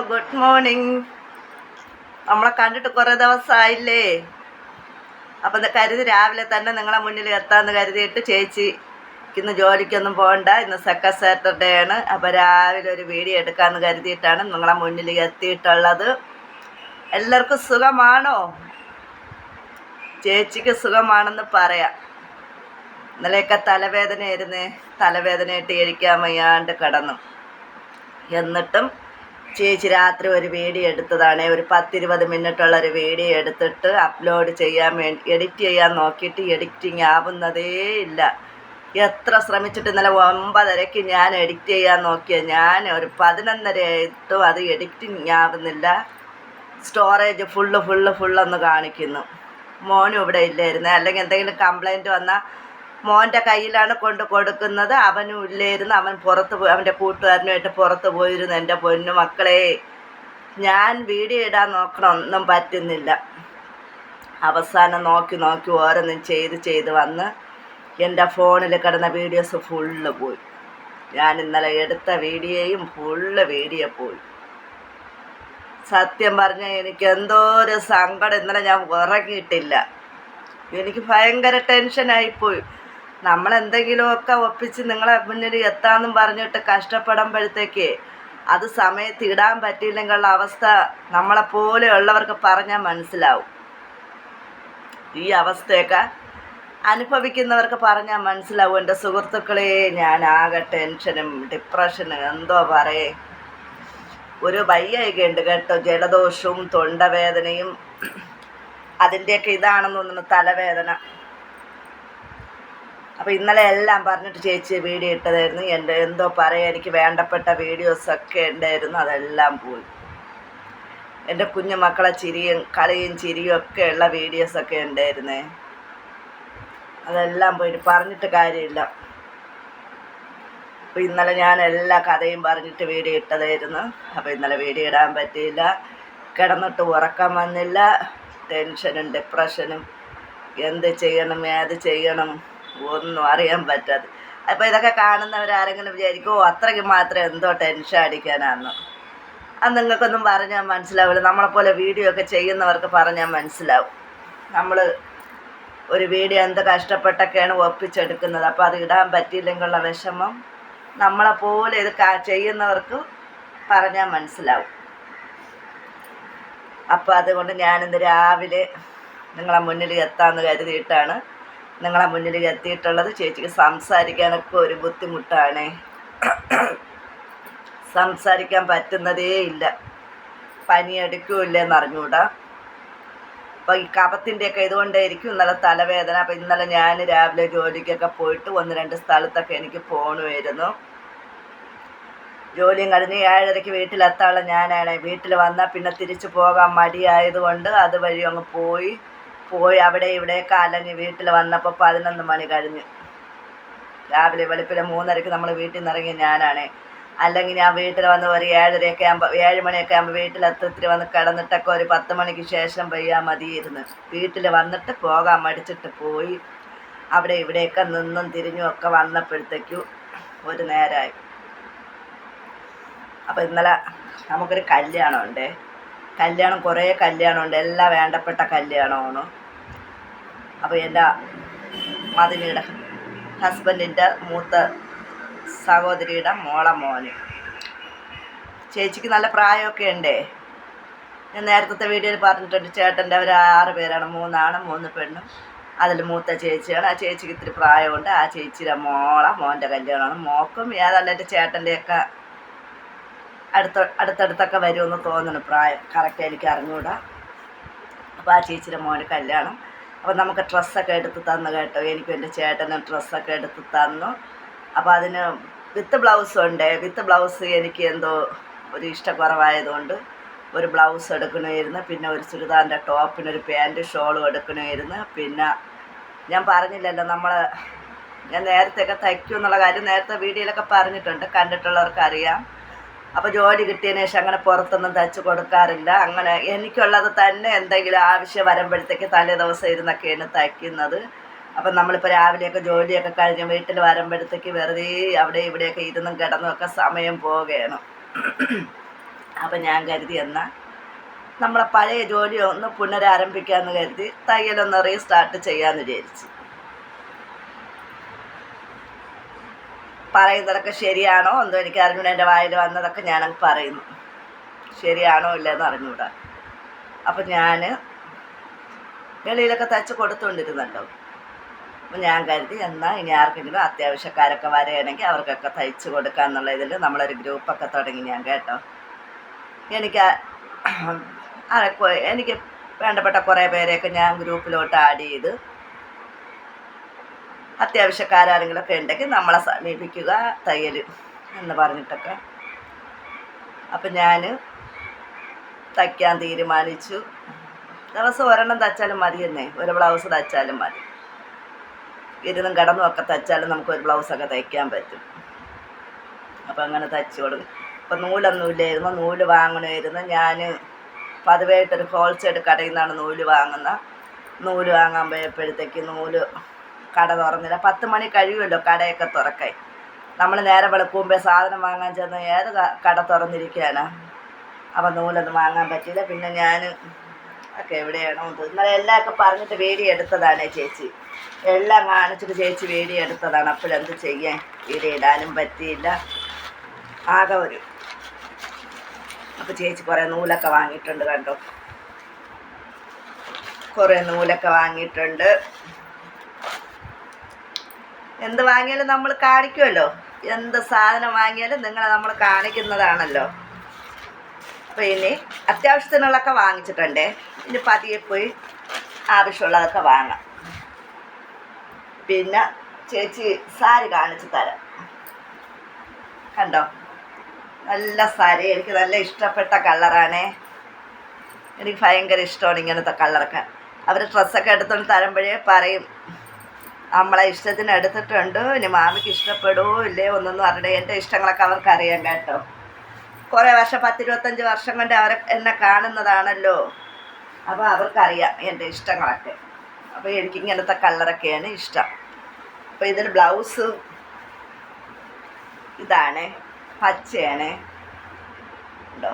Good morning. നമ്മളെ കണ്ടിട്ട് കുറേ ദിവസമായില്ലേ. അപ്പം കരുതി രാവിലെ തന്നെ നിങ്ങളെ മുന്നിൽ എത്താമെന്ന് കരുതിയിട്ട് ചേച്ചി ഇന്ന് ജോലിക്കൊന്നും പോകണ്ട, ഇന്ന് സെക്കൻഡ് സാറ്റർഡേ ആണ്. അപ്പോൾ രാവിലെ ഒരു വീഡിയോ എടുക്കാമെന്ന് കരുതിയിട്ടാണ് നിങ്ങളെ മുന്നിൽ എത്തിയിട്ടുള്ളത്. എല്ലാവർക്കും സുഖമാണോ? ചേച്ചിക്ക് സുഖമാണെന്ന് പറയാം. ഇന്നലെയൊക്കെ തലവേദനയായിട്ട് ഇരിക്കാൻ വയ്യാണ്ട് കിടന്നു. എന്നിട്ടും ചേച്ചി രാത്രി ഒരു വീഡിയോ എടുത്തതാണ്. ഒരു 10-20 മിനിറ്റുള്ളൊരു വീഡിയോ എടുത്തിട്ട് അപ്ലോഡ് ചെയ്യാൻ വേണ്ടി എഡിറ്റ് ചെയ്യാൻ നോക്കിയിട്ട് എഡിറ്റിങ് ആവുന്നതേ ഇല്ല. എത്ര ശ്രമിച്ചിട്ട് ഇന്നലെ 9:30 ഞാൻ എഡിറ്റ് ചെയ്യാൻ നോക്കിയത്, ഞാൻ ഒരു 11:30 ആയിട്ടും അത് എഡിറ്റിങ് ആവുന്നില്ല. സ്റ്റോറേജ് ഫുള്ളൊന്ന് കാണിക്കുന്നു. മോനും ഇവിടെ ഇല്ലായിരുന്നു. അല്ലെങ്കിൽ എന്തെങ്കിലും കംപ്ലൈൻറ്റ് വന്നാൽ മോൻ്റെ കയ്യിലാണ് കൊടുക്കുന്നത്. അവനും ഇല്ലായിരുന്നു. അവൻ പുറത്ത് പോയി, അവൻ്റെ കൂട്ടുകാരനുമായിട്ട് പുറത്ത് പോയിരുന്നു. എൻ്റെ പൊന്നു മക്കളെ, ഞാൻ വീഡിയോ ഇടാൻ നോക്കണം, ഒന്നും പറ്റുന്നില്ല. അവസാനം നോക്കി ഓരോന്നും ചെയ്ത് വന്ന് എൻ്റെ ഫോണിൽ കിടന്ന വീഡിയോസ് ഫുള്ള് പോയി. ഞാൻ ഇന്നലെ എടുത്ത വീഡിയോയും വീഡിയോ പോയി. സത്യം പറഞ്ഞാൽ എനിക്ക് എന്തോ ഒരു സങ്കടം. ഇന്നലെ ഞാൻ ഉറങ്ങിയിട്ടില്ല. എനിക്ക് ഭയങ്കര ടെൻഷനായിപ്പോയി. നമ്മളെന്തെങ്കിലുമൊക്കെ ഒപ്പിച്ച് നിങ്ങളെ മുന്നിൽ എത്താമെന്നും പറഞ്ഞിട്ട് കഷ്ടപ്പെടുമ്പോഴത്തേക്ക് അത് സമയത്ത് ഇടാൻ പറ്റിയില്ലെങ്കിലുള്ള അവസ്ഥ നമ്മളെപ്പോലെയുള്ളവർക്ക് പറഞ്ഞാൽ മനസ്സിലാവും. ഈ അവസ്ഥയൊക്കെ അനുഭവിക്കുന്നവർക്ക് പറഞ്ഞാൽ മനസ്സിലാവും. എൻ്റെ സുഹൃത്തുക്കളെ, ഞാൻ ആകെ ടെൻഷനും ഡിപ്രഷനും എന്തോ പറയേ, ഒരു വയ്യായികയുണ്ട് കേട്ടോ. ജലദോഷവും തൊണ്ടവേദനയും അതിൻ്റെയൊക്കെ ഇതാണെന്ന് തോന്നുന്നു, തലവേദന. അപ്പോൾ ഇന്നലെ എല്ലാം പറഞ്ഞിട്ട് ചേച്ചി വീഡിയോ ഇട്ടതായിരുന്നു. എൻ്റെ എന്തോ പറയുക, എനിക്ക് വേണ്ടപ്പെട്ട വീഡിയോസൊക്കെ ഉണ്ടായിരുന്നു, അതെല്ലാം പോയി. എൻ്റെ കുഞ്ഞു മക്കളെ കളിയും ചിരിയും ഒക്കെ ഉള്ള വീഡിയോസൊക്കെ ഉണ്ടായിരുന്നേ, അതെല്ലാം പോയിട്ട് പറഞ്ഞിട്ട് കാര്യമില്ല. അപ്പോൾ ഇന്നലെ ഞാൻ എല്ലാ കഥയും പറഞ്ഞിട്ട് വീഡിയോ ഇട്ടതായിരുന്നു. അപ്പോൾ ഇന്നലെ വീഡിയോ ഇടാൻ പറ്റിയില്ല. കിടന്നിട്ട് ഉറക്കം വന്നില്ല. ടെൻഷനും ഡിപ്രഷനും, എന്ത് ചെയ്യണം ഏത് ചെയ്യണം ഒന്നും അറിയാൻ പറ്റാതെ. അപ്പോൾ ഇതൊക്കെ കാണുന്നവരാരെങ്കിലും വിചാരിക്കും, അത്രയ്ക്ക് മാത്രം എന്തോ ടെൻഷൻ അടിക്കാനാണെന്ന്. അത് നിങ്ങൾക്കൊന്നും പറഞ്ഞാൽ മനസ്സിലാവില്ല. നമ്മളെപ്പോലെ വീഡിയോ ഒക്കെ ചെയ്യുന്നവർക്ക് പറഞ്ഞാൽ മനസ്സിലാവും. നമ്മൾ ഒരു വീഡിയോ എന്ത് കഷ്ടപ്പെട്ടൊക്കെയാണ് ഒപ്പിച്ചെടുക്കുന്നത്. അപ്പോൾ അത് ഇടാൻ പറ്റിയില്ലെങ്കിലുള്ള വിഷമം നമ്മളെപ്പോലെ ഇത് ചെയ്യുന്നവർക്ക് പറഞ്ഞാൽ മനസ്സിലാവും. അപ്പോൾ അതുകൊണ്ട് ഞാനിന്ന് രാവിലെ നിങ്ങളെ മുന്നിൽ എത്താമെന്ന് കരുതിയിട്ടാണ് നിങ്ങളെ മുന്നിൽ എത്തിയിട്ടുള്ളത്. ചേച്ചിക്ക് സംസാരിക്കാനൊക്കെ ഒരു ബുദ്ധിമുട്ടാണ്. സംസാരിക്കാൻ പറ്റുന്നതേ ഇല്ല. പനിയെടുക്കില്ലെന്ന് അറിഞ്ഞൂടാ. അപ്പോൾ ഈ കഫത്തിൻ്റെയൊക്കെ ഇതുകൊണ്ടായിരിക്കും ഇന്നലെ തലവേദന. അപ്പോൾ ഇന്നലെ ഞാൻ രാവിലെ ജോലിക്കൊക്കെ പോയിട്ട് 1-2 സ്ഥലത്തൊക്കെ എനിക്ക് പോകണമായിരുന്നു. ജോലിയും കഴിഞ്ഞ് 7:30 വീട്ടിലെത്താനുള്ള ഞാനാണ്. വീട്ടിൽ വന്നാൽ പിന്നെ തിരിച്ചു പോകാൻ മടിയായതുകൊണ്ട് അതുവഴി അങ്ങ് പോയി അവിടെ ഇവിടെയൊക്കെ അലഞ്ഞ് വീട്ടിൽ വന്നപ്പോൾ 11 മണി കഴിഞ്ഞ്. രാവിലെ വെളുപ്പിലെ 3:30 നമ്മൾ വീട്ടിൽ നിന്ന് ഇറങ്ങി ഞാനാണ്. അല്ലെങ്കിൽ ഞാൻ വീട്ടിൽ വന്ന് ഒരു 7 മണിയൊക്കെ ആകുമ്പോൾ വീട്ടിലെത്തിരി വന്ന് കിടന്നിട്ടൊക്കെ ഒരു 10 മണിക്ക് ശേഷം പെയ്യാൻ മതിയിരുന്നു. വീട്ടിൽ വന്നിട്ട് പോകാൻ മടിച്ചിട്ട് പോയി അവിടെ ഇവിടെയൊക്കെ നിന്നും തിരിഞ്ഞും ഒക്കെ വന്നപ്പോഴത്തേക്കും ഒരു നേരമായി. അപ്പോൾ ഇന്നലെ നമുക്കൊരു കല്യാണമുണ്ട്. കുറേ കല്യാണമുണ്ട്, എല്ലാം വേണ്ടപ്പെട്ട കല്യാണമാണ്. അപ്പോൾ എൻ്റെ മതിനിയുടെ ഹസ്ബൻഡിൻ്റെ മൂത്ത സഹോദരിയുടെ മോന്. ചേച്ചിക്ക് നല്ല പ്രായമൊക്കെ ഉണ്ട്. ഞാൻ നേരത്തെ വീഡിയോയിൽ പറഞ്ഞിട്ടുണ്ട്. ചേട്ടൻ്റെ അവർ 6 പേരാണ്, 3 ആണും 3 പെണ്ണും. അതിൽ മൂത്ത ചേച്ചിയാണ്. ആ ചേച്ചിക്ക് ഇത്തിരി പ്രായമുണ്ട്. ആ ചേച്ചിയുടെ മോൻ്റെ കല്യാണമാണ്. മോക്കും ഏതല്ല എൻ്റെ ചേട്ടൻ്റെയൊക്കെ അടുത്തടുത്തൊക്കെ വരുമെന്ന് തോന്നുന്നു പ്രായം. കറക്റ്റ് എനിക്ക് അറിഞ്ഞുകൂടാ. അപ്പോൾ ആ ചേച്ചിയുടെ മോന് കല്യാണം. അപ്പോൾ നമുക്ക് ഡ്രസ്സൊക്കെ എടുത്ത് തന്നു കേട്ടോ. എനിക്കും എൻ്റെ ചേട്ടനും ഡ്രസ്സൊക്കെ എടുത്ത് തന്നു. അപ്പോൾ അതിന് വിത്ത് ബ്ലൗസുണ്ട്. വിത്ത് ബ്ലൗസ് എനിക്ക് എന്തോ ഒരു ഇഷ്ടക്കുറവായതുകൊണ്ട് ഒരു ബ്ലൗസ് എടുക്കണമായിരുന്നു. പിന്നെ ഒരു ചുരിദാറിൻ്റെ ടോപ്പിനൊരു പാൻറ്റ് ഷോളും എടുക്കണമായിരുന്നു. പിന്നെ ഞാൻ പറഞ്ഞില്ലല്ലോ, ഞാൻ നേരത്തെയൊക്കെ തയ്ക്കും എന്നുള്ള കാര്യം നേരത്തെ വീഡിയോയിലൊക്കെ പറഞ്ഞിട്ടുണ്ട്, കണ്ടിട്ടുള്ളവർക്ക് അറിയാം. അപ്പോൾ ജോലി കിട്ടിയതിന് ശേഷം അങ്ങനെ പുറത്തൊന്നും തയ്ച്ച് കൊടുക്കാറില്ല. അങ്ങനെ എനിക്കുള്ളത് തന്നെ എന്തെങ്കിലും ആവശ്യം വരുമ്പോഴത്തേക്ക് തലേ ദിവസം ഇരുന്നൊക്കെയാണ് തയ്ക്കുന്നത്. അപ്പം നമ്മളിപ്പോൾ രാവിലെയൊക്കെ ജോലിയൊക്കെ കഴിഞ്ഞ് വീട്ടിൽ വരുമ്പോഴത്തേക്ക് വെറുതെ അവിടെ ഇവിടെയൊക്കെ ഇരുന്നും കിടന്നുമൊക്കെ സമയം പോവുകയാണ്. അപ്പം ഞാൻ കരുതി എന്നാൽ നമ്മളെ പഴയ ജോലി ഒന്ന് പുനരാരംഭിക്കാമെന്ന് കരുതി തയ്യലൊന്ന് റീസ്റ്റാർട്ട് ചെയ്യാമെന്ന് വിചാരിച്ചു. പറയുന്നതൊക്കെ ശരിയാണോ എന്തോ എനിക്ക് അറിഞ്ഞൂടാ. എൻ്റെ വായിൽ വന്നതൊക്കെ ഞാനങ്ങ് പറയുന്നു. ശരിയാണോ ഇല്ലയെന്ന് അറിഞ്ഞൂടാ. അപ്പം ഞാൻ വെളിയിലൊക്കെ തയ്ച്ച് കൊടുത്തുകൊണ്ടിരുന്നുണ്ടോ. അപ്പം ഞാൻ കരുതി എന്നാൽ ഇനി ആർക്കെങ്കിലും അത്യാവശ്യക്കാരൊക്കെ വരികയാണെങ്കിൽ അവർക്കൊക്കെ തയ്ച്ച് കൊടുക്കുക എന്നുള്ള ഇതിൽ നമ്മളൊരു ഗ്രൂപ്പൊക്കെ തുടങ്ങി ഞാൻ കേട്ടോ. എനിക്ക് എനിക്ക് വേണ്ടപ്പെട്ട കുറേ പേരെയൊക്കെ ഞാൻ ഗ്രൂപ്പിലോട്ട് ആഡ് ചെയ്ത് അത്യാവശ്യക്കാരെങ്കിലുമൊക്കെ ഉണ്ടെങ്കിൽ നമ്മളെ സമീപിക്കുക തയ്യൽ എന്ന് പറഞ്ഞിട്ടൊക്കെ. അപ്പം ഞാൻ തയ്ക്കാൻ തീരുമാനിച്ചു. ദിവസം ഒരെണ്ണം തയ്ച്ചാലും മതിയെന്നേ, ഒരു ബ്ലൗസ് തയ്ച്ചാലും മതി. ഇരുന്നും കിടന്നും ഒക്കെ തയ്ച്ചാലും നമുക്കൊരു ബ്ലൗസൊക്കെ തയ്ക്കാൻ പറ്റും. അപ്പം അങ്ങനെ തയ്ച്ചു കൊടുക്കും. അപ്പം നൂലൊന്നും ഇല്ലായിരുന്നു, നൂല് വാങ്ങണമായിരുന്നു. ഞാൻ പതിവായിട്ടൊരു ഹോൾസെയിൽ കടയിൽ നിന്നാണ് നൂല് വാങ്ങുന്നത്. നൂല് വാങ്ങാൻ പോയപ്പോഴത്തേക്ക് നൂല് കട തുറന്നില്ല. 10 മണി കഴിയുമല്ലോ കടയൊക്കെ തുറക്കാൻ. നമ്മൾ നേരെ വെളുക്കുമ്പോൾ സാധനം വാങ്ങാൻ ചെന്ന് ഏത് കട തുറന്നിരിക്കുകയാണ്. അപ്പം നൂലൊന്നും വാങ്ങാൻ പറ്റിയില്ല. പിന്നെ ഞാൻ ഒക്കെ എവിടെയാണോ ഇന്നലെ എല്ലാമൊക്കെ പറഞ്ഞിട്ട് വീഡിയോ എടുത്തതാണ് ചേച്ചി. എല്ലാം കാണിച്ചിട്ട് ചേച്ചി വീഡിയോ എടുത്തതാണ്. അപ്പോഴെന്ത് ചെയ്യാൻ, വീഡിയോ ഇടാനും പറ്റിയില്ല. ആകെ ഒരു അപ്പോൾ ചേച്ചി കുറേ നൂലൊക്കെ വാങ്ങിയിട്ടുണ്ട് കണ്ടോ. കുറേ നൂലൊക്കെ വാങ്ങിയിട്ടുണ്ട്. എന്ത് വാങ്ങിയാലും നമ്മൾ കാണിക്കുമല്ലോ. എന്ത് സാധനം വാങ്ങിയാലും നിങ്ങളെ നമ്മൾ കാണിക്കുന്നതാണല്ലോ. അപ്പോൾ ഇനി അത്യാവശ്യത്തിനുള്ളതൊക്കെ വാങ്ങിച്ചിട്ടുണ്ടേ. ഇനി പതിയെ പോയി ആവശ്യമുള്ളതൊക്കെ വാങ്ങാം. പിന്നെ ചേച്ചി സാരി കാണിച്ചു തരാം. കണ്ടോ, നല്ല സാരി. എനിക്ക് നല്ല ഇഷ്ടപ്പെട്ട കളറാണേ. എനിക്ക് ഭയങ്കര ഇഷ്ടമാണ് ഇങ്ങനത്തെ കളറൊക്കെ. അവർ ഡ്രസ്സൊക്കെ എടുത്തുകൊണ്ട് തരുമ്പോഴേ പറയും നമ്മളെ ഇഷ്ടത്തിന് എടുത്തിട്ടുണ്ട്, ഇനി മാമിക്ക് ഇഷ്ടപ്പെടുമോ ഇല്ലേ ഒന്നൊന്നും അറിയണ്ട. എൻ്റെ ഇഷ്ടങ്ങളൊക്കെ അവർക്കറിയാം കേട്ടോ. കുറേ വർഷം 10-25 വർഷം കൊണ്ട് അവർ എന്നെ കാണുന്നതാണല്ലോ. അപ്പോൾ അവർക്കറിയാം എൻ്റെ ഇഷ്ടങ്ങളൊക്കെ. അപ്പോൾ എനിക്കിങ്ങനത്തെ കളറൊക്കെയാണ് ഇഷ്ടം. അപ്പോൾ ഇതിൽ ബ്ലൗസ് ഇതാണ്, പച്ചയാണ് ഉണ്ടോ,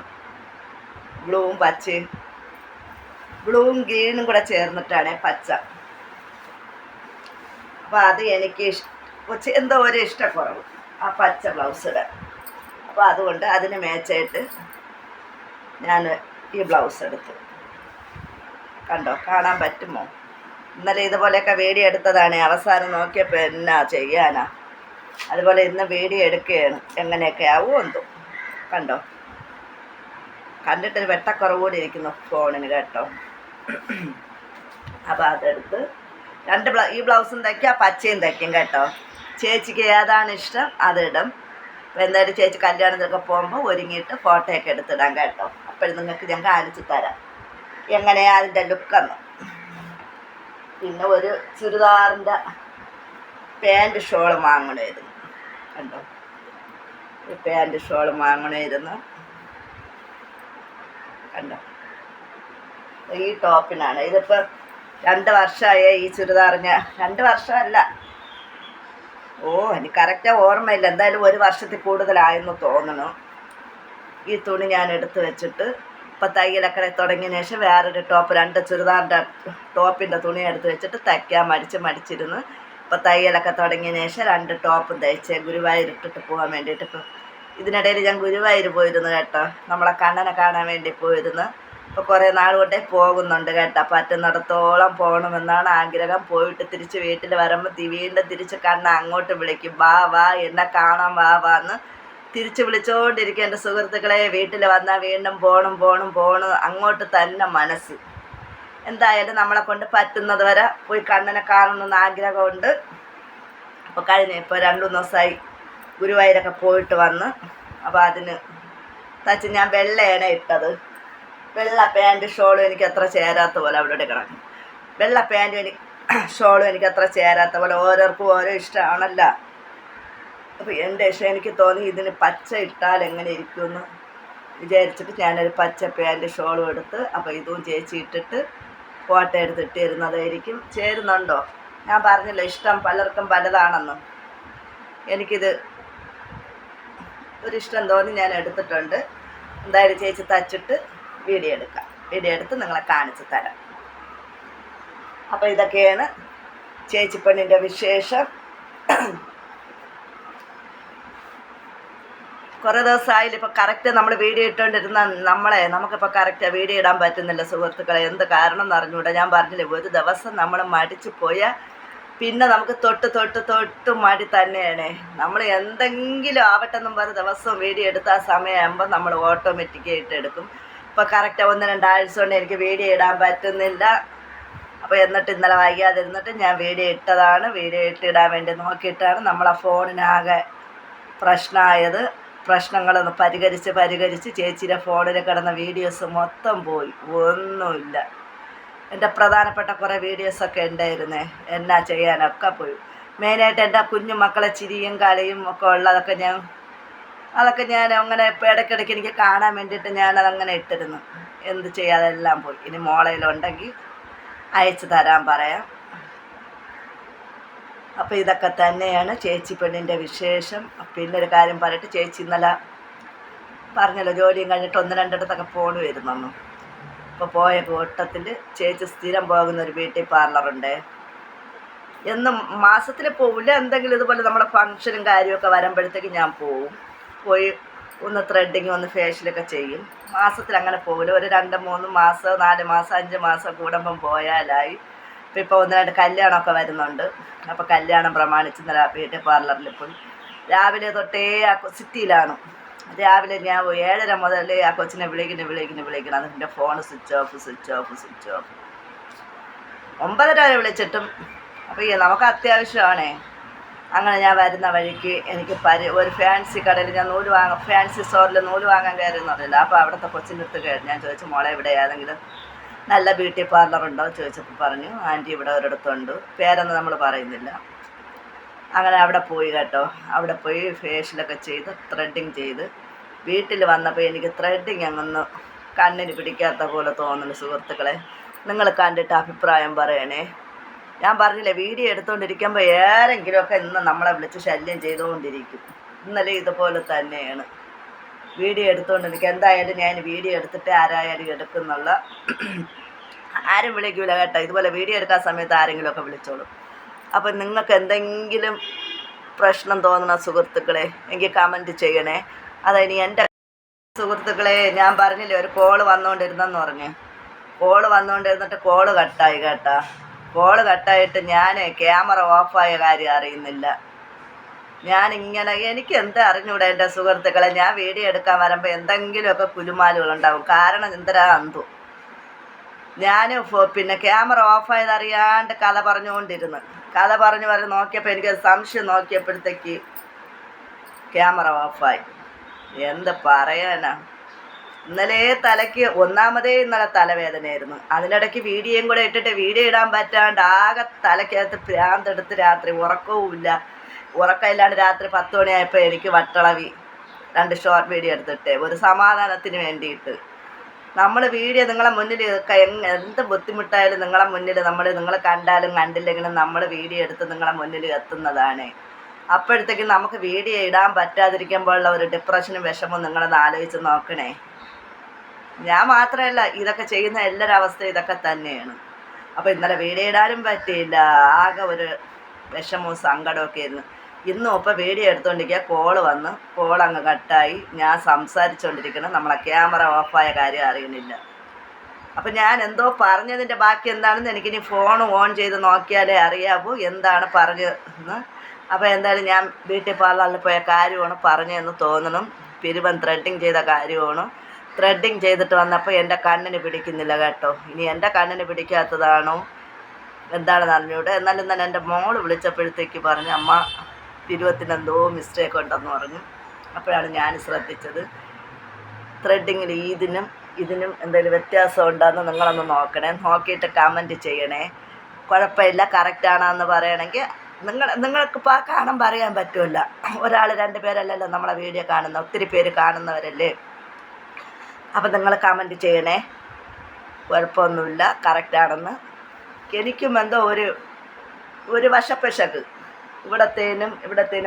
ബ്ലൂവും പച്ചയും, ബ്ലൂവും ഗ്രീനും കൂടെ ചേർന്നിട്ടാണ് പച്ച. അപ്പോൾ അത് എനിക്ക് എന്തോ ഒരു ഇഷ്ടക്കുറവ് ആ പച്ച ബ്ലൗസിടെ. അപ്പോൾ അതുകൊണ്ട് അതിന് മാച്ചായിട്ട് ഞാൻ ഈ ബ്ലൗസ് എടുത്തു. കണ്ടോ, കാണാൻ പറ്റുമോ? ഇന്നലെ ഇതുപോലെയൊക്കെ വീഡിയോ എടുത്തതാണ്. അവസാനം നോക്കിയപ്പോൾ എന്നാ ചെയ്യാനാ. അതുപോലെ ഇന്ന് വീഡിയോ എടുക്കുകയാണ്. എങ്ങനെയൊക്കെ ആവും എന്തോ. കണ്ടോ, കണ്ടിട്ടൊരു വെട്ടക്കുറവ് കൂടി ഇരിക്കുന്നു ഫോണിന് കേട്ടോ. അപ്പോൾ അതെടുത്ത് ഈ ബ്ലൗസും തയ്ക്കുക, പച്ചയും തയ്ക്കും കേട്ടോ. ചേച്ചിക്ക് ഏതാണ് ഇഷ്ടം അതിടും. അപ്പോൾ എന്തായാലും ചേച്ചി കല്യാണത്തിനൊക്കെ പോകുമ്പോൾ ഒരുങ്ങിയിട്ട് ഫോട്ടോയൊക്കെ എടുത്തിടാം കേട്ടോ. അപ്പോഴും നിങ്ങൾക്ക് ഞാൻ കാണിച്ചു തരാം എങ്ങനെയാണ് അതിൻ്റെ ലുക്കെന്ന്. പിന്നെ ഒരു ചുരിദാറിൻ്റെ പാൻറ് ഷോൾ വാങ്ങണമായിരുന്നു. കണ്ടോ, ഈ പാൻറ് ഷോൾ വാങ്ങണമായിരുന്നു. കണ്ടോ, ഈ ടോപ്പിനാണ്. ഇതിപ്പോൾ 2 വർഷമായ ഈ ചുരിദാറിന്. 2 വർഷമല്ല, എനിക്ക് കറക്റ്റ് ഓർമ്മയില്ല. എന്തായാലും 1 വർഷത്തിൽ കൂടുതലായെന്ന് തോന്നണു. ഈ തുണി ഞാൻ എടുത്ത് വെച്ചിട്ട് ഇപ്പം തയ്യലൊക്കെ തുടങ്ങിയതിന് ശേഷം വേറൊരു ടോപ്പ്, 2 ചുരിദാറിൻ്റെ ടോപ്പിൻ്റെ തുണി എടുത്ത് വെച്ചിട്ട് തയ്ക്കാൻ മടിച്ചിരുന്നു. ഇപ്പോൾ തയ്യലൊക്കെ തുടങ്ങിയതിന് ശേഷം 2 ടോപ്പും തയ്ച്ച് ഗുരുവായൂർ ഇട്ടിട്ട് പോകാൻ വേണ്ടിയിട്ട്. ഇപ്പം ഇതിനിടയിൽ ഞാൻ ഗുരുവായൂർ പോയിരുന്നു കേട്ടോ. നമ്മളെ കണ്ണനെ കാണാൻ വേണ്ടി പോയിരുന്നു. ഇപ്പോൾ കുറേ നാൾ കൊണ്ടേ പോകുന്നുണ്ട് കേട്ടോ. പറ്റുന്നിടത്തോളം പോകണമെന്നാണ് ആഗ്രഹം. പോയിട്ട് തിരിച്ച് വീട്ടിൽ വരുമ്പോൾ വീണ്ടും തിരിച്ച് കണ്ണ അങ്ങോട്ട് വിളിക്കും, വാ വാ എന്നെ കാണാൻ വാ വാന്ന് തിരിച്ച് വിളിച്ചുകൊണ്ടിരിക്കും. എൻ്റെ സുഹൃത്തുക്കളെ, വീട്ടിൽ വന്നാൽ വീണ്ടും പോകണം അങ്ങോട്ട് തന്നെ മനസ്സ്. എന്തായാലും നമ്മളെ കൊണ്ട് പറ്റുന്നത് വരെ പോയി കണ്ണനെ കാണണമെന്ന് ആഗ്രഹമുണ്ട്. അപ്പോൾ ഇപ്പോൾ 2-3 ദിവസമായി ഗുരുവായൂരൊക്കെ പോയിട്ട് വന്ന്. അപ്പോൾ അതിന് തച്ച് ഞാൻ വെള്ളയാണ് ഇട്ടത്. വെള്ള പാൻറ്റ് ഷോളും എനിക്ക് അത്ര ചേരാത്ത പോലെ അവിടെ കിടക്കും. വെള്ള പാൻറ്റും ഷോളും എനിക്ക് അത്ര ചേരാത്ത പോലെ. ഓരോർക്കും ഓരോ ഇഷ്ടമാണല്ലോ. അപ്പോൾ എൻ്റെ ഇഷ്ടം എനിക്ക് തോന്നി ഇതിന് പച്ച ഇട്ടാൽ എങ്ങനെ ഇരിക്കുമെന്ന് വിചാരിച്ചിട്ട് ഞാനൊരു പച്ച പാൻറ്റ് ഷോളും എടുത്ത്. അപ്പോൾ ഇതും ചേച്ചി ഇട്ടിട്ട് ഫോട്ടോ എടുത്തിട്ടിരുന്നതായിരിക്കും. ചേരുന്നുണ്ടോ? ഞാൻ പറഞ്ഞില്ല, ഇഷ്ടം പലർക്കും പലതാണെന്ന്. എനിക്കിത് ഒരിഷ്ടം തോന്നി ഞാൻ എടുത്തിട്ടുണ്ട്. എന്തായാലും ചേച്ചി തച്ചിട്ട് വീഡിയോ എടുക്കാം. വീഡിയോ എടുത്ത് നിങ്ങളെ കാണിച്ചു തരാം. അപ്പോൾ ഇതൊക്കെയാണ് ചേച്ചിപ്പെണ്ണിൻ്റെ വിശേഷം. കുറേ ദിവസമായില്ല ഇപ്പോൾ കറക്റ്റ് നമ്മൾ വീഡിയോ ഇട്ടുകൊണ്ടിരുന്ന നമുക്കിപ്പോൾ കറക്റ്റ് വീഡിയോ ഇടാൻ പറ്റുന്നില്ല സുഹൃത്തുക്കളെ. എന്ത് കാരണം എന്ന് അറിഞ്ഞുകൂടാ. ഞാൻ പറഞ്ഞില്ലേ, ഒരു ദിവസം നമ്മൾ മടിച്ചു പോയാൽ പിന്നെ നമുക്ക് തൊട്ട് മടി തന്നെയാണ്. നമ്മൾ എന്തെങ്കിലും ആവട്ടെ എന്നും പറഞ്ഞ് ദിവസവും വീഡിയോ എടുത്ത ആ സമയമാകുമ്പോൾ നമ്മൾ ഓട്ടോമാറ്റിക്കായിട്ട് എടുക്കും. ഇപ്പോൾ കറക്റ്റ് 1-2 ആഴ്ച കൊണ്ട് എനിക്ക് വീഡിയോ ഇടാൻ പറ്റുന്നില്ല. അപ്പോൾ എന്നിട്ട് ഇന്നലെ വൈകാതിരുന്നിട്ട് ഞാൻ വീഡിയോ ഇട്ടതാണ്. വീഡിയോ ഇട്ടിടാൻ വേണ്ടി നോക്കിയിട്ടാണ് നമ്മളെ ഫോണിനാകെ പ്രശ്നമായത്. പ്രശ്നങ്ങളൊന്ന് പരിഹരിച്ച് ചേച്ചിയുടെ ഫോണിൽ കിടന്ന വീഡിയോസ് മൊത്തം പോയി. ഒന്നുമില്ല. എൻ്റെ പ്രധാനപ്പെട്ട കുറേ വീഡിയോസൊക്കെ ഉണ്ടായിരുന്നേ. എന്നാ ചെയ്യാനൊക്കെ പോയി. മെയിനായിട്ട് എൻ്റെ കുഞ്ഞു മക്കളെ ചിരിയും കളിയും ഒക്കെ ഉള്ളതൊക്കെ അതൊക്കെ ഞാൻ അങ്ങനെ ഇപ്പോൾ ഇടയ്ക്കിടയ്ക്ക് എനിക്ക് കാണാൻ വേണ്ടിയിട്ട് ഞാനതങ്ങനെ ഇട്ടിരുന്നു. എന്ത് ചെയ്യാതെല്ലാം പോയി. ഇനി മോളയിലുണ്ടെങ്കിൽ അയച്ചു തരാൻ പറയാം. അപ്പോൾ ഇതൊക്കെ തന്നെയാണ് ചേച്ചി പെണ്ണിൻ്റെ വിശേഷം. പിന്നെ ഒരു കാര്യം പറയട്ടെ, ചേച്ചി ഇന്നലെ പറഞ്ഞല്ലോ ജോലിയും കഴിഞ്ഞിട്ട് 1-2 ഇടത്തൊക്കെ ഫോൺ വരുന്നു. ഇപ്പോൾ പോയ കൂട്ടത്തിൽ ചേച്ചി സ്ഥിരം പോകുന്നൊരു ബ്യൂട്ടി പാർലറുണ്ട്. എന്നും മാസത്തിൽ പോവില്ല. എന്തെങ്കിലും ഇതുപോലെ നമ്മുടെ ഫങ്ഷനും കാര്യമൊക്കെ വരുമ്പോഴത്തേക്ക് ഞാൻ പോയി ഒന്ന് ത്രെഡിങ് ഒന്ന് ഫേഷ്യലൊക്കെ ചെയ്യും. മാസത്തിൽ അങ്ങനെ പോകില്ല. ഒരു 2-3 മാസം 4 മാസം 5 മാസം കൂടുമ്പം പോയാലായി. ഇപ്പോൾ 1-2 കല്യാണമൊക്കെ വരുന്നുണ്ട്. അപ്പോൾ കല്യാണം പ്രമാണിച്ച് ഇന്നലെ ബ്യൂട്ടി പാർലറിൽ പോയി. രാവിലെ തൊട്ടേ ആ സിറ്റിയിലാണ്. രാവിലെ ഞാൻ 7:30 മുതൽ ആ കൊച്ചിനെ വിളിക്കണം. അതിൻ്റെ ഫോൺ സ്വിച്ച് ഓഫ്. 9:30 വരെ വിളിച്ചിട്ടും അപ്പോൾ നമുക്ക് അത്യാവശ്യമാണേ. അങ്ങനെ ഞാൻ വരുന്ന വഴിക്ക് എനിക്ക് ഒരു ഫാൻസി കടയിൽ ഞാൻ ഫാൻസി സ്റ്റോറിൽ നൂല് വാങ്ങാൻ കയറുന്നറിയില്ല. അപ്പോൾ അവിടുത്തെ കൊച്ചിൻ്റെ അടുത്ത് ഞാൻ ചോദിച്ചു, മോളെ ഇവിടെ ഏതെങ്കിലും നല്ല ബ്യൂട്ടി പാർലർ ഉണ്ടോ ചോദിച്ചപ്പോൾ പറഞ്ഞു, ആൻറ്റി ഇവിടെ ഒരിടത്തുണ്ട്. പേരൊന്നും നമ്മൾ പറയുന്നില്ല. അങ്ങനെ അവിടെ പോയി കേട്ടോ. അവിടെ പോയി ഫേഷ്യലൊക്കെ ചെയ്ത് ത്രെഡിങ് ചെയ്ത് വീട്ടിൽ വന്നപ്പോൾ എനിക്ക് ത്രെഡിങ് അങ്ങൊന്ന് കണ്ണിന് പിടിക്കാത്ത പോലെ തോന്നുന്നു സുഹൃത്തുക്കളെ. നിങ്ങൾ കണ്ടിട്ട് അഭിപ്രായം പറയണേ. ഞാൻ പറഞ്ഞില്ലേ, വീഡിയോ എടുത്തുകൊണ്ടിരിക്കുമ്പോൾ ആരെങ്കിലുമൊക്കെ ഇന്ന് നമ്മളെ വിളിച്ച് ശല്യം ചെയ്തുകൊണ്ടിരിക്കും. ഇന്നലെ ഇതുപോലെ തന്നെയാണ് വീഡിയോ എടുത്തുകൊണ്ടിരിക്കുക. എന്തായാലും ഞാൻ വീഡിയോ എടുത്തിട്ട് ആരായാലും എടുക്കുന്നുള്ള ആരും വിളിക്കില്ല കേട്ടോ. ഇതുപോലെ വീഡിയോ എടുക്കാൻ സമയത്ത് ആരെങ്കിലുമൊക്കെ വിളിച്ചോളും. അപ്പം നിങ്ങൾക്ക് എന്തെങ്കിലും പ്രശ്നം തോന്നുന്ന സുഹൃത്തുക്കളെ എങ്കിൽ കമൻറ്റ് ചെയ്യണേ. അതിനി എൻ്റെ സുഹൃത്തുക്കളെ, ഞാൻ പറഞ്ഞില്ലേ ഒരു കോള് വന്നുകൊണ്ടിരുന്നെന്ന് പറഞ്ഞ്. കോള് വന്നുകൊണ്ടിരുന്നിട്ട് കോള് കട്ടായി കേട്ടാ. കോള് കട്ടായിട്ട് ഞാൻ ക്യാമറ ഓഫായ കാര്യം അറിയുന്നില്ല. ഞാനിങ്ങനെ എനിക്ക് എന്താ അറിഞ്ഞൂടെ എൻ്റെ സുഹൃത്തുക്കളെ. ഞാൻ വീഡിയോ എടുക്കാൻ വരുമ്പോൾ എന്തെങ്കിലുമൊക്കെ കുലുമാലുകളുണ്ടാവും. കാരണം എന്തരാ അന്തു ഞാൻ പിന്നെ ക്യാമറ ഓഫായതറിയാണ്ട് കഥ പറഞ്ഞ് നോക്കിയപ്പോൾ എനിക്ക് സംശയം. നോക്കിയപ്പോഴത്തേക്ക് ക്യാമറ ഓഫായി. എന്ത് പറയാനാ. ഇന്നലെ തലയ്ക്ക് ഇന്നലെ തലവേദനയായിരുന്നു. അതിനിടയ്ക്ക് വീഡിയോയും കൂടെ ഇട്ടിട്ട് വീഡിയോ ഇടാൻ പറ്റാണ്ട് ആകെ തലയ്ക്കകത്ത് ഭ്രാന്തെടുത്ത് രാത്രി ഉറക്കവുമില്ല. ഉറക്കമില്ലാണ്ട് രാത്രി 10 മണിയായപ്പോൾ എനിക്ക് വട്ടളവി 2 ഷോർട്ട് വീഡിയോ എടുത്തിട്ട് ഒരു സമാധാനത്തിന് വേണ്ടിയിട്ട്. നമ്മൾ വീഡിയോ നിങ്ങളെ മുന്നിൽ എന്ത് ബുദ്ധിമുട്ടായാലും നിങ്ങളെ മുന്നിൽ നിങ്ങൾ കണ്ടാലും കണ്ടില്ലെങ്കിലും നമ്മൾ വീഡിയോ എടുത്ത് നിങ്ങളെ മുന്നിൽ എത്തുന്നതാണ്. അപ്പോഴത്തേക്കും നമുക്ക് വീഡിയോ ഇടാൻ പറ്റാതിരിക്കുമ്പോഴുള്ള ഒരു ഡിപ്രഷനും വിഷമവും നിങ്ങളൊന്ന് ആലോചിച്ച് നോക്കണേ. ഞാൻ മാത്രമല്ല, ഇതൊക്കെ ചെയ്യുന്ന എല്ലാവരുടെ അവസ്ഥ ഇതൊക്കെ തന്നെയാണ്. അപ്പോൾ ഇന്നലെ വീഡിയോ ഇടാനും പറ്റിയില്ല. ആകെ ഒരു വിഷമവും സങ്കടമൊക്കെ ആയിരുന്നു. ഇന്നും ഇപ്പോൾ വീഡിയോ എടുത്തുകൊണ്ടിരിക്കുക കോൾ അങ്ങ് കട്ടായി. ഞാൻ സംസാരിച്ചുകൊണ്ടിരിക്കണം. നമ്മളെ ക്യാമറ ഓഫായ കാര്യം അറിയുന്നില്ല. അപ്പം ഞാൻ എന്തോ പറഞ്ഞതിൻ്റെ ബാക്കി എന്താണെന്ന് എനിക്കിനി ഫോൺ ഓൺ ചെയ്ത് നോക്കിയാലേ അറിയാവൂ എന്താണ് പറഞ്ഞതെന്ന്. അപ്പോൾ എന്തായാലും ഞാൻ ബ്യൂട്ടി പാർലറിൽ പോയ കാര്യമാണ് പറഞ്ഞതെന്ന് തോന്നണം. പിരിവൻ ത്രെഡിങ് ചെയ്ത കാര്യമാണ്. ത്രെഡിങ് ചെയ്തിട്ട് വന്നപ്പോൾ എൻ്റെ കണ്ണിന് പിടിക്കുന്നില്ല കേട്ടോ. ഇനി എൻ്റെ കണ്ണിന് പിടിക്കാത്തതാണോ എന്താണെന്ന് അറിഞ്ഞൂടെ. എന്നാലും തന്നെ എൻ്റെ മോള് വിളിച്ചപ്പോഴത്തേക്ക് പറഞ്ഞു, അമ്മ പിരിവത്തിനെന്തോ മിസ്റ്റേക്ക് ഉണ്ടെന്ന് പറഞ്ഞു. അപ്പോഴാണ് ഞാൻ ശ്രദ്ധിച്ചത്. ത്രെഡിങ്ങിൽ ഇതിനും എന്തെങ്കിലും വ്യത്യാസം ഉണ്ടോയെന്ന് നിങ്ങളൊന്ന് നോക്കണേ. നോക്കിയിട്ട് കമൻറ്റ് ചെയ്യണേ. കുഴപ്പമില്ല, കറക്റ്റാണെന്ന് പറയണമെങ്കിൽ നിങ്ങൾക്കിപ്പോൾ ആ കാണാൻ പറയാൻ പറ്റുമല്ല. 1-2 പേരല്ലല്ലോ നമ്മളെ വീഡിയോ കാണുന്ന, ഒത്തിരി പേര് കാണുന്നവരല്ലേ. അപ്പം നിങ്ങൾ കമൻറ്റ് ചെയ്യണേ. കുഴപ്പമൊന്നുമില്ല, കറക്റ്റാണെന്ന്. എനിക്കും എന്തോ ഒരു വശപ്പശക്ക് ഇവിടത്തേനും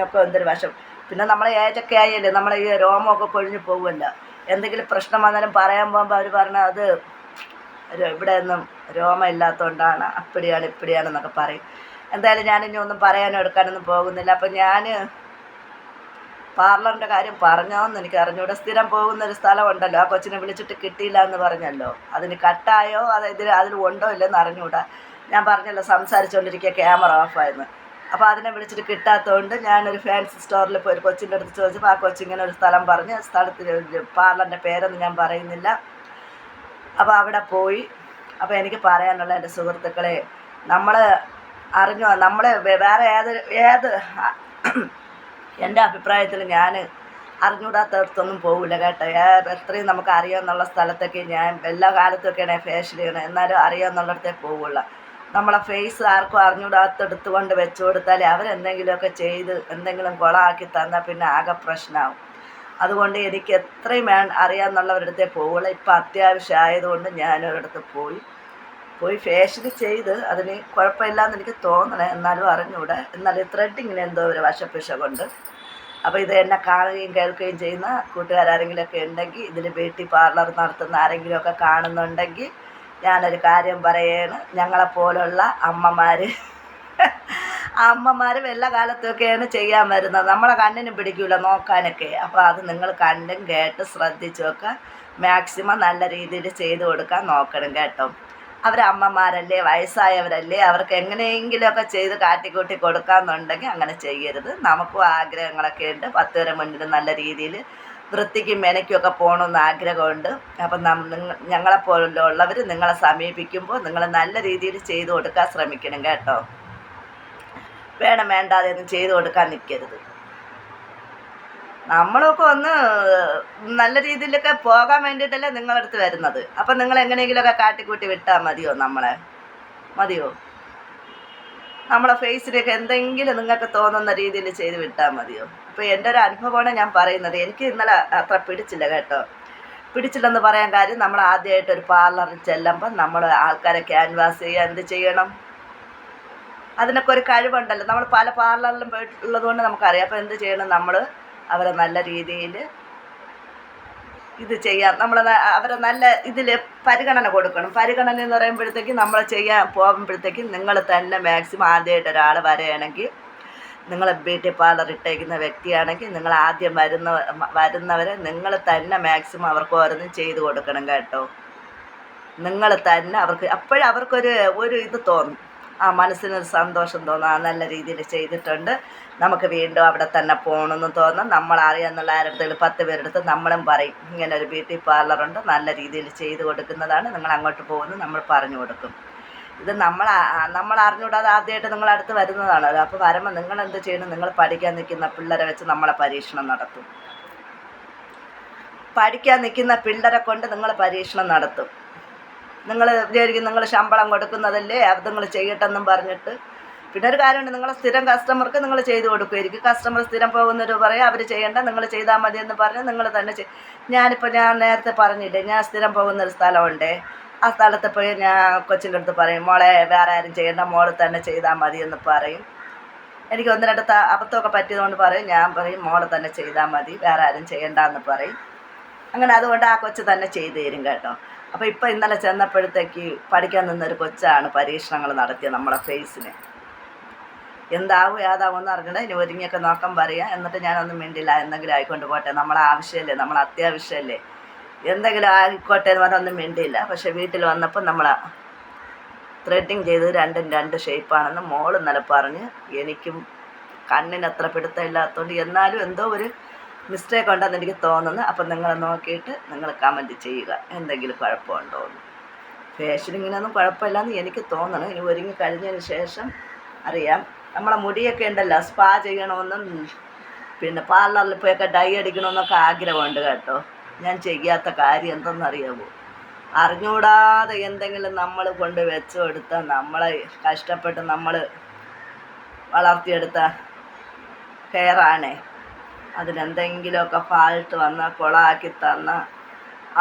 ഒക്കെ എന്തൊരു വശം. പിന്നെ നമ്മളെ ഏജൊക്കെ ആയല്ലേ, നമ്മളെ ഈ രോമമൊക്കെ കൊഴിഞ്ഞു പോകുമല്ലോ. എന്തെങ്കിലും പ്രശ്നം വന്നാലും പറയാൻ പോകുമ്പോൾ അവർ പറഞ്ഞാൽ അത് ഇവിടെ ഒന്നും രോമം ഇല്ലാത്തതുകൊണ്ടാണ്, അപ്പിടിയാണ് ഇപ്പിടിയാണെന്നൊക്കെ പറയും. എന്തായാലും ഞാനിനി ഒന്നും പറയാനോ എടുക്കാനൊന്നും പോകുന്നില്ല. അപ്പം ഞാൻ പാർലറിൻ്റെ കാര്യം പറഞ്ഞോന്ന് എനിക്ക് അറിഞ്ഞൂടെ. സ്ഥിരം പോകുന്നൊരു സ്ഥലമുണ്ടല്ലോ, ആ കൊച്ചിനെ വിളിച്ചിട്ട് കിട്ടിയില്ല എന്ന് പറഞ്ഞല്ലോ, അതിന് കട്ടായോ അത് അതിൽ ഉണ്ടോ ഇല്ലെന്ന് അറിഞ്ഞൂടാ. ഞാൻ പറഞ്ഞല്ലോ സംസാരിച്ചുകൊണ്ടിരിക്കുക ക്യാമറ ഓഫായിരുന്നു. അപ്പോൾ അതിനെ വിളിച്ചിട്ട് കിട്ടാത്തതുകൊണ്ട് ഞാനൊരു ഫാൻസി സ്റ്റോറിൽ പോയി ഒരു കൊച്ചിൻ്റെ അടുത്ത് ചോദിച്ചപ്പോൾ ആ കൊച്ചിങ്ങനെ ഒരു സ്ഥലം പറഞ്ഞ്, സ്ഥലത്തിന് പാർലറിൻ്റെ പേരൊന്നും ഞാൻ പറയുന്നില്ല. അപ്പോൾ അവിടെ പോയി. അപ്പോൾ എനിക്ക് പറയാനുള്ള എൻ്റെ സുഹൃത്തുക്കളെ, നമ്മൾ നമ്മൾ വേറെ ഏത് എൻ്റെ അഭിപ്രായത്തിൽ ഞാൻ അറിഞ്ഞൂടാത്തടത്തൊന്നും പോകില്ല കേട്ടോ. എത്രയും നമുക്ക് അറിയാമെന്നുള്ള സ്ഥലത്തൊക്കെ ഞാൻ എല്ലാ കാലത്തൊക്കെയാണ് ഫേഷ്യൽ ചെയ്യണം, എന്നാലും അറിയാമെന്നുള്ളിടത്തേ പോവുള്ളൂ. നമ്മളെ ഫേസ് ആർക്കും അറിഞ്ഞൂടാത്തടുത്ത് കൊണ്ട് വെച്ചു കൊടുത്താൽ അവരെന്തെങ്കിലുമൊക്കെ ചെയ്ത് എന്തെങ്കിലും കുളമാക്കി തന്നാൽ പിന്നെ ആകെ പ്രശ്നമാവും. അതുകൊണ്ട് എനിക്ക് എത്രയും അറിയാമെന്നുള്ളവരുടെ അടുത്തേ പോവുള്ളൂ. ഇപ്പം അത്യാവശ്യം ആയതുകൊണ്ട് ഞാനൊരിടത്ത് പോയി ഫേഷ്യൽ ചെയ്ത് അതിന് കുഴപ്പമില്ലയെന്ന് എനിക്ക് തോന്നണേ, എന്നാലും അറിഞ്ഞൂടെ. എന്നാലും ത്രെഡിങ്ങിന് എന്തോ ഒരു വശപ്പിശ കൊണ്ട്. അപ്പോൾ ഇത് എന്നെ കാണുകയും കേൾക്കുകയും ചെയ്യുന്ന കൂട്ടുകാരെങ്കിലുമൊക്കെ ഉണ്ടെങ്കിൽ, ഇതിൽ ബ്യൂട്ടി പാർലർ നടത്തുന്ന ആരെങ്കിലുമൊക്കെ കാണുന്നുണ്ടെങ്കിൽ ഞാനൊരു കാര്യം പറയാണ്. ഞങ്ങളെപ്പോലുള്ള അമ്മമാർ വല്ല കാലത്തൊക്കെയാണ് ചെയ്യാൻ വരുന്നത്. നമ്മളെ കണ്ണിനും പിടിക്കില്ല നോക്കാനൊക്കെ. അപ്പോൾ അത് നിങ്ങൾ കണ്ടും കേട്ട് ശ്രദ്ധിച്ചൊക്കെ മാക്സിമം നല്ല രീതിയിൽ ചെയ്ത് കൊടുക്കാൻ നോക്കണം കേട്ടോ. അവരമ്മമാരല്ലേ, വയസ്സായവരല്ലേ, അവർക്ക് എങ്ങനെയെങ്കിലുമൊക്കെ ചെയ്ത് കാട്ടിക്കൂട്ടി കൊടുക്കാമെന്നുണ്ടെങ്കിൽ അങ്ങനെ ചെയ്യരുത്. നമുക്കും ആഗ്രഹങ്ങളൊക്കെ ഉണ്ട്. 10 പേരെ മുന്നിൽ നല്ല രീതിയിൽ വൃത്തിക്കും മെനയ്ക്കുമൊക്കെ പോകണമെന്ന് ആഗ്രഹമുണ്ട്. അപ്പം ഞങ്ങളെപ്പോലുള്ളവർ നിങ്ങളെ സമീപിക്കുമ്പോൾ നിങ്ങൾ നല്ല രീതിയിൽ ചെയ്ത് കൊടുക്കാൻ ശ്രമിക്കണം കേട്ടോ. വേണ്ടാതെ ഒന്നും ചെയ്ത് കൊടുക്കാൻ നിൽക്കരുത്. നമ്മളൊക്കെ ഒന്ന് നല്ല രീതിയിലൊക്കെ പോകാൻ വേണ്ടിയിട്ടല്ലേ നിങ്ങളടുത്ത് വരുന്നത്. അപ്പം നിങ്ങൾ എങ്ങനെയെങ്കിലുമൊക്കെ കാട്ടിക്കൂട്ടി വിട്ടാൽ മതിയോ? നമ്മളെ ഫേസിലേക്ക് എന്തെങ്കിലും നിങ്ങൾക്ക് തോന്നുന്ന രീതിയിൽ ചെയ്ത് വിട്ടാൽ മതിയോ? അപ്പോൾ എൻ്റെ ഒരു അനുഭവമാണ് ഞാൻ പറയുന്നത്. എനിക്ക് ഇന്നലെ അത്ര പിടിച്ചില്ല കേട്ടോ. പിടിച്ചില്ലെന്ന് പറയാൻ കാര്യം, നമ്മൾ ആദ്യമായിട്ട് ഒരു പാർലറിൽ ചെല്ലുമ്പം നമ്മൾ ആൾക്കാരെ ക്യാൻവാസ് ചെയ്യുക എന്ത് ചെയ്യണം, അതിനൊക്കെ ഒരു കഴിവുണ്ടല്ലോ. നമ്മൾ പല പാർലറിലും പോയിട്ടുള്ളത് കൊണ്ട് നമുക്കറിയാം. അപ്പോൾ എന്ത് ചെയ്യണം, നമ്മൾ അവരെ നല്ല രീതിയിൽ ഇത് ചെയ്യാം. അവരെ നല്ല ഇതിൽ പരിഗണന കൊടുക്കണം. പരിഗണന എന്ന് പറയുമ്പോഴത്തേക്കും നമ്മൾ ചെയ്യാൻ പോകുമ്പോഴത്തേക്കും നിങ്ങൾ തന്നെ മാക്സിമം ആദ്യമായിട്ട് ഒരാൾ വരികയാണെങ്കിൽ, നിങ്ങൾ ബ്യൂട്ടി പാർലർ ഇട്ടേക്കുന്ന വ്യക്തിയാണെങ്കിൽ നിങ്ങൾ ആദ്യം വരുന്നവരെ നിങ്ങൾ തന്നെ മാക്സിമം അവർക്ക് ഓരോന്നും ചെയ്ത് കൊടുക്കണം കേട്ടോ. നിങ്ങൾ തന്നെ അപ്പോഴും അവർക്കൊരു ഇത് തോന്നും, മനസ്സിനൊരു സന്തോഷം തോന്നും. നല്ല രീതിയിൽ ചെയ്തിട്ടുണ്ട്, നമുക്ക് വീണ്ടും അവിടെ തന്നെ പോകണമെന്ന് തോന്നും. നമ്മളറിയാമെന്നുള്ള ആരുടെ 10 പേരുടെ അടുത്ത് നമ്മളും പറയും, ഇങ്ങനെ ഒരു ബ്യൂട്ടി പാർലറുണ്ട്, നല്ല രീതിയിൽ ചെയ്ത് കൊടുക്കുന്നതാണ്, നിങ്ങൾ അങ്ങോട്ട് പോകുന്നു നമ്മൾ പറഞ്ഞു കൊടുക്കും. ഇത് നമ്മൾ അറിഞ്ഞുകൂടാതെ ആദ്യമായിട്ട് നിങ്ങളടുത്ത് വരുന്നതാണല്ലോ. അപ്പോൾ വരുമ്പോൾ നിങ്ങൾ എന്ത് ചെയ്യണം, നിങ്ങൾ പഠിക്കാൻ നിൽക്കുന്ന പിള്ളേരെ വെച്ച് നമ്മളെ പരീക്ഷണം നടത്തും. പഠിക്കാൻ നിൽക്കുന്ന പിള്ളേരെ കൊണ്ട് നിങ്ങൾ പരീക്ഷണം നടത്തും. നിങ്ങൾ വിചാരിക്കും നിങ്ങൾ ശമ്പളം കൊടുക്കുന്നതല്ലേ, അത് നിങ്ങൾ ചെയ്യട്ടെന്നും പറഞ്ഞിട്ട്. പിന്നെ ഒരു കാര്യമുണ്ട്, നിങ്ങൾ സ്ഥിരം കസ്റ്റമർക്ക് നിങ്ങൾ ചെയ്ത് കൊടുക്കുമായിരിക്കും. കസ്റ്റമർ സ്ഥിരം പോകുന്നവർ പറയും അവർ ചെയ്യേണ്ട, നിങ്ങൾ ചെയ്താൽ മതി എന്ന് പറഞ്ഞ് നിങ്ങൾ തന്നെ ഞാൻ നേരത്തെ പറഞ്ഞില്ലേ, ഞാൻ സ്ഥിരം പോകുന്നൊരു സ്ഥലമുണ്ടേ. ആ സ്ഥലത്ത് പോയി ഞാൻ കൊച്ചിൻ്റെ അടുത്ത് പറയും, മോളെ വേറെ ആരും ചെയ്യേണ്ട, മോൾ തന്നെ ചെയ്താൽ മതി എന്ന് പറയും. എനിക്ക് 1-2 അബദ്ധമൊക്കെ പറ്റിയതുകൊണ്ട് പറയും, ഞാൻ പറയും മോൾ തന്നെ ചെയ്താൽ മതി, വേറെ ആരും ചെയ്യേണ്ടെന്ന് പറയും. അങ്ങനെ അതുകൊണ്ട് ആ കൊച്ച് തന്നെ ചെയ്തു തരും കേട്ടോ. അപ്പോൾ ഇപ്പോൾ ഇന്നലെ ചെന്നപ്പോഴത്തേക്ക് പഠിക്കാൻ നിന്നൊരു കൊച്ചാണ് പരീക്ഷണങ്ങൾ നടത്തിയത് നമ്മളെ ഫേസിന്. എന്താവും ഏതാവുമെന്ന് അറിഞ്ഞിട്ട് ഇനി ഒരുങ്ങിയൊക്കെ നോക്കാൻ പറയാം. എന്നിട്ട് ഞാനൊന്നും മിണ്ടില്ല, എന്തെങ്കിലും ആയിക്കൊണ്ട് പോട്ടെ, നമ്മളെ ആവശ്യമല്ലേ, നമ്മളെ അത്യാവശ്യമല്ലേ, എന്തെങ്കിലും ആയിക്കോട്ടെ എന്ന് പറഞ്ഞാൽ ഒന്നും മിണ്ടിയില്ല. പക്ഷേ വീട്ടിൽ വന്നപ്പോൾ നമ്മൾ ത്രെഡിങ് ചെയ്ത് 2 ഷേപ്പാണെന്ന് മോൾ ഇന്നലെ പറഞ്ഞ്. എനിക്കും കണ്ണിനത്ര പിടുത്തമില്ലാത്തതുകൊണ്ട് എന്നാലും എന്തോ ഒരു മിസ്റ്റേക്ക് ഉണ്ടെന്ന് എനിക്ക് തോന്നുന്നു. അപ്പം നിങ്ങൾ നോക്കിയിട്ട് നിങ്ങൾ കമൻറ്റ് ചെയ്യുക എന്തെങ്കിലും കുഴപ്പമുണ്ടോ എന്ന്. ഫേഷ്യലിങ്ങിനൊന്നും കുഴപ്പമില്ലെന്ന് എനിക്ക് തോന്നണം. ഇനി ഒരുങ്ങി കഴിഞ്ഞതിന് ശേഷം അറിയാം. നമ്മളെ മുടിയൊക്കെ ഉണ്ടല്ലോ, സ്പാ ചെയ്യണമെന്നും പിന്നെ പാർലറിൽ പോയൊക്കെ ഡൈ അടിക്കണമെന്നൊക്കെ ആഗ്രഹമുണ്ട് കേട്ടോ. ഞാൻ ചെയ്യാത്ത കാര്യം എന്തെന്നറിയാമോ, അറിഞ്ഞുകൂടാതെ എന്തെങ്കിലും നമ്മൾ കൊണ്ട് വെച്ചു കൊടുത്താൽ, നമ്മളെ കഷ്ടപ്പെട്ട് നമ്മൾ വളർത്തിയെടുത്ത ഹെയറാണേ, അതിനെന്തെങ്കിലുമൊക്കെ ഫാൾട്ട് വന്നാൽ കുളമാക്കി തന്നാൽ,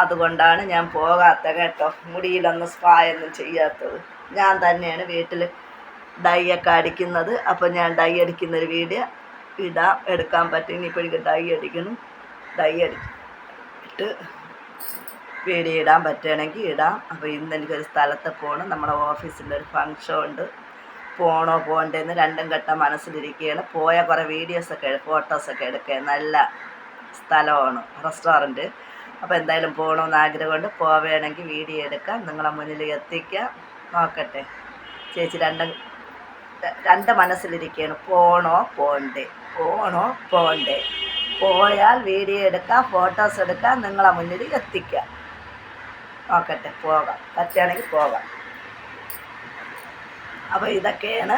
അതുകൊണ്ടാണ് ഞാൻ പോകാത്ത കേട്ടോ. മുടിയിലൊന്നും സ്പായൊന്നും ചെയ്യാത്തത്. ഞാൻ തന്നെയാണ് വീട്ടിൽ ഡൈ ഒക്കെ അടിക്കുന്നത്. അപ്പോൾ ഞാൻ ഡൈ അടിക്കുന്നൊരു വീഡിയോ എടുക്കാൻ പറ്റും. ഇനിയിപ്പോൾ എനിക്ക് ഡൈ ഇട്ട് വീഡിയോ ഇടാൻ പറ്റുകയാണെങ്കിൽ ഇടാം. അപ്പോൾ ഇന്ന് എനിക്കൊരു സ്ഥലത്ത് പോകണം. നമ്മുടെ ഓഫീസിൻ്റെ ഒരു ഫങ്ഷൻ ഉണ്ട്. പോകണോ പോകണ്ടേന്ന് രണ്ടും ഘട്ടം മനസ്സിലിരിക്കുകയാണ്. പോയ കുറേ വീഡിയോസൊക്കെ ഫോട്ടോസൊക്കെ എടുക്കുക. നല്ല സ്ഥലമാണ്, റെസ്റ്റോറൻറ്റ്. അപ്പോൾ എന്തായാലും പോകണമെന്ന് ആഗ്രഹമുണ്ട്. പോവുകയാണെങ്കിൽ വീഡിയോ എടുക്കാം, നിങ്ങളെ മുന്നിൽ എത്തിക്കാം. നോക്കട്ടെ ചേച്ചി, രണ്ട് മനസ്സിലിരിക്കുകയാണ്. പോകണോ പോകണ്ടേ, പോകണോ പോകണ്ടേ. പോയാൽ വീഡിയോ എടുക്കാം, ഫോട്ടോസ് എടുക്കാം, നിങ്ങളെ മുന്നിൽ എത്തിക്കാം. നോക്കട്ടെ, പോകാം, പറ്റുകയാണെങ്കിൽ പോകാം. അപ്പോൾ ഇതൊക്കെയാണ്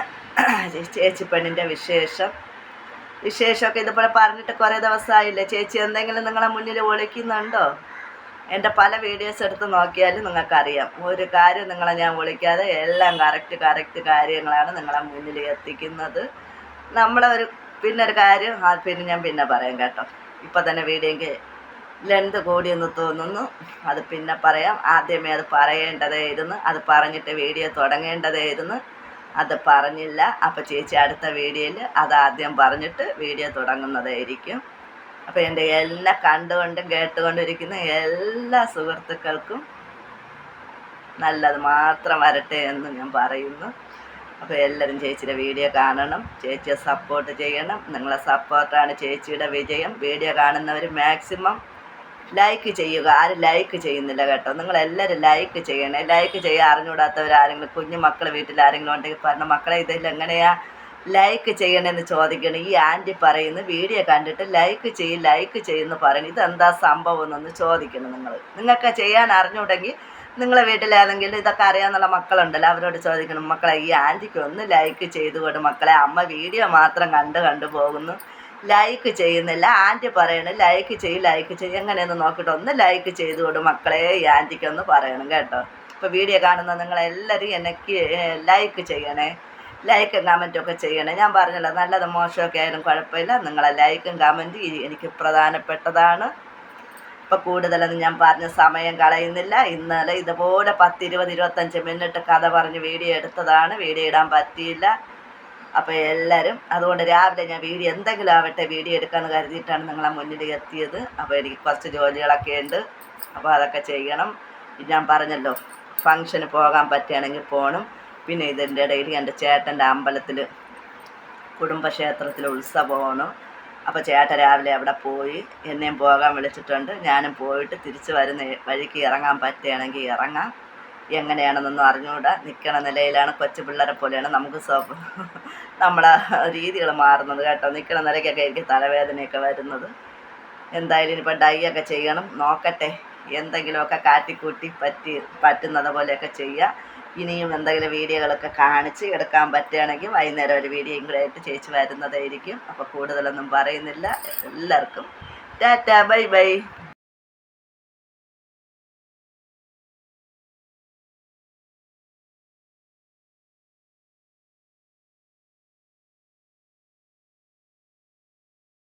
ചേച്ചി പെണ്ണിൻ്റെ വിശേഷമൊക്കെ. ഇതുപോലെ പറഞ്ഞിട്ട് കുറേ ദിവസമായില്ലേ. ചേച്ചി എന്തെങ്കിലും നിങ്ങളെ മുന്നിൽ വിളിക്കുന്നുണ്ടോ? എൻ്റെ പല വീഡിയോസ് എടുത്ത് നോക്കിയാലും നിങ്ങൾക്കറിയാം, ഒരു കാര്യം നിങ്ങളെ ഞാൻ വിളിക്കാതെ എല്ലാം കറക്റ്റ് കാര്യങ്ങളാണ് നിങ്ങളെ മുന്നിൽ എത്തിക്കുന്നത്. പിന്നൊരു കാര്യം ഞാൻ പിന്നെ പറയാം കേട്ടോ. ഇപ്പം തന്നെ വീഡിയോക്ക് ലെന്ത് കൂടിയെന്ന് തോന്നുന്നു, അത് പിന്നെ പറയാം. ആദ്യമേ അത് പറയേണ്ടതായിരുന്നു, അത് പറഞ്ഞിട്ട് വീഡിയോ തുടങ്ങേണ്ടതായിരുന്നു, അത് പറഞ്ഞില്ല. അപ്പോൾ ചേച്ചി അടുത്ത വീഡിയോയിൽ അതാദ്യം പറഞ്ഞിട്ട് വീഡിയോ തുടങ്ങുന്നതായിരിക്കും. അപ്പോൾ എൻ്റെ എല്ലാ കണ്ടുകൊണ്ടും കേട്ടുകൊണ്ടിരിക്കുന്ന എല്ലാ സുഹൃത്തുക്കൾക്കും നല്ലത് മാത്രം വരട്ടെ എന്ന് ഞാൻ പറയുന്നു. അപ്പോൾ എല്ലാവരും ചേച്ചിയുടെ വീഡിയോ കാണണം, ചേച്ചിയെ സപ്പോർട്ട് ചെയ്യണം. നിങ്ങളെ സപ്പോർട്ടാണ് ചേച്ചിയുടെ വിജയം. വീഡിയോ കാണുന്നവർ മാക്സിമം ലൈക്ക് ചെയ്യുക. ആരും ലൈക്ക് ചെയ്യുന്നില്ല കേട്ടോ. നിങ്ങളെല്ലാവരും ലൈക്ക് ചെയ്യണേ. ലൈക്ക് ചെയ്യാൻ അറിഞ്ഞുകൂടാത്തവരാരെങ്കിലും, കുഞ്ഞു മക്കൾ വീട്ടിൽ ആരെങ്കിലും ഉണ്ടെങ്കിൽ പറഞ്ഞ മക്കളെ ഇതിൽ എങ്ങനെയാ ലൈക്ക് ചെയ്യണമെന്ന് ചോദിക്കണം. ഈ ആൻറ്റി പറയുന്നു വീഡിയോ കണ്ടിട്ട് ലൈക്ക് ചെയ്യുമെന്ന് പറയുന്നു. ഇതെന്താ സംഭവം എന്നൊന്ന് ചോദിക്കണം. നിങ്ങൾക്ക് ചെയ്യാൻ അറിഞ്ഞുകൂടെങ്കിൽ നിങ്ങളെ വീട്ടിലേതെങ്കിലും ഇതൊക്കെ അറിയാമെന്നുള്ള മക്കളുണ്ടല്ലോ, അവരോട് ചോദിക്കണം. മക്കളെ, ഈ ആൻറ്റിക്ക് ഒന്ന് ലൈക്ക് ചെയ്ത് കൊണ്ട് മക്കളെ, അമ്മ വീഡിയോ മാത്രം കണ്ടു പോകുന്നു, ലൈക്ക് ചെയ്യുന്നില്ല. ആൻറ്റി പറയണം ലൈക്ക് ചെയ്യും. എങ്ങനെയെന്ന് നോക്കിയിട്ട് ഒന്ന് ലൈക്ക് ചെയ്ത് കൊണ്ട് മക്കളെ, ഈ ആൻറ്റിക്കൊന്ന് പറയണം കേട്ടോ. ഇപ്പോൾ വീഡിയോ കാണുന്ന നിങ്ങളെല്ലാവരും എനിക്ക് ലൈക്ക് ചെയ്യണേ, ലൈക്കും കമൻറ്റും ഒക്കെ ചെയ്യണേ. ഞാൻ പറഞ്ഞല്ലോ, നല്ലത് മോശമൊക്കെ ആയാലും കുഴപ്പമില്ല, നിങ്ങളെ ലൈക്കും കമൻറ്റും എനിക്ക് പ്രധാനപ്പെട്ടതാണ്. ഇപ്പോൾ കൂടുതലൊന്നും ഞാൻ പറഞ്ഞ സമയം കളയുന്നില്ല. ഇന്നലെ ഇതുപോലെ 10, 20, 25 മിനിറ്റ് കഥ പറഞ്ഞ് വീഡിയോ എടുത്തതാണ്. വീഡിയോ ഇടാൻ പറ്റിയില്ല. അപ്പോൾ എല്ലാവരും അതുകൊണ്ട് രാവിലെ ഞാൻ എന്തെങ്കിലും ആവട്ടെ വീഡിയോ എടുക്കാമെന്ന് കരുതിയിട്ടാണ് നിങ്ങളെ മുന്നിൽ എത്തിയത്. അപ്പോൾ എനിക്ക് കുറച്ച് ജോലികളൊക്കെ ഉണ്ട്, അപ്പോൾ അതൊക്കെ ചെയ്യണം. ഞാൻ പറഞ്ഞല്ലോ, ഫങ്ഷന് പോകാൻ പറ്റുകയാണെങ്കിൽ പോകണം. പിന്നെ ഇതിൻ്റെ ഇടയിൽ എൻ്റെ ചേട്ടൻ്റെ അമ്പലത്തിൽ കുടുംബക്ഷേത്രത്തിൽ ഉത്സവമാണ്. അപ്പോൾ ചേട്ടൻ രാവിലെ അവിടെ പോയി എന്നെയും പോകാൻ വിളിച്ചിട്ടുണ്ട്. ഞാനും പോയിട്ട് തിരിച്ച് വരുന്ന വഴിക്ക് ഇറങ്ങാൻ പറ്റുകയാണെങ്കിൽ ഇറങ്ങാം. എങ്ങനെയാണെന്നൊന്നും അറിഞ്ഞുകൂടാ. നിൽക്കണ നിലയിലാണ്, കൊച്ചു പിള്ളേരെ പോലെയാണ് നമുക്ക് നമ്മളെ രീതികൾ മാറുന്നത് കേട്ടോ. നിൽക്കണ നിലയ്ക്കൊക്കെ എനിക്ക് തലവേദനയൊക്കെ വരുന്നത്. എന്തായാലും ഇനിയിപ്പോൾ ഡൈ ഒക്കെ ചെയ്യണം. നോക്കട്ടെ, എന്തെങ്കിലുമൊക്കെ കാട്ടിക്കൂട്ടി പറ്റുന്നത് പോലെയൊക്കെ ചെയ്യുക. ഇനിയും എന്തെങ്കിലും വീഡിയോകളൊക്കെ കാണിച്ച് എടുക്കാൻ പറ്റുകയാണെങ്കിൽ വൈകുന്നേരം ഒരു വീഡിയോയും കൂടെ ആയിട്ട് ചേച്ചി വരുന്നതായിരിക്കും. അപ്പോൾ കൂടുതലൊന്നും പറയുന്നില്ല. എല്ലാവർക്കും ടാറ്റാ, ബൈ ബൈ.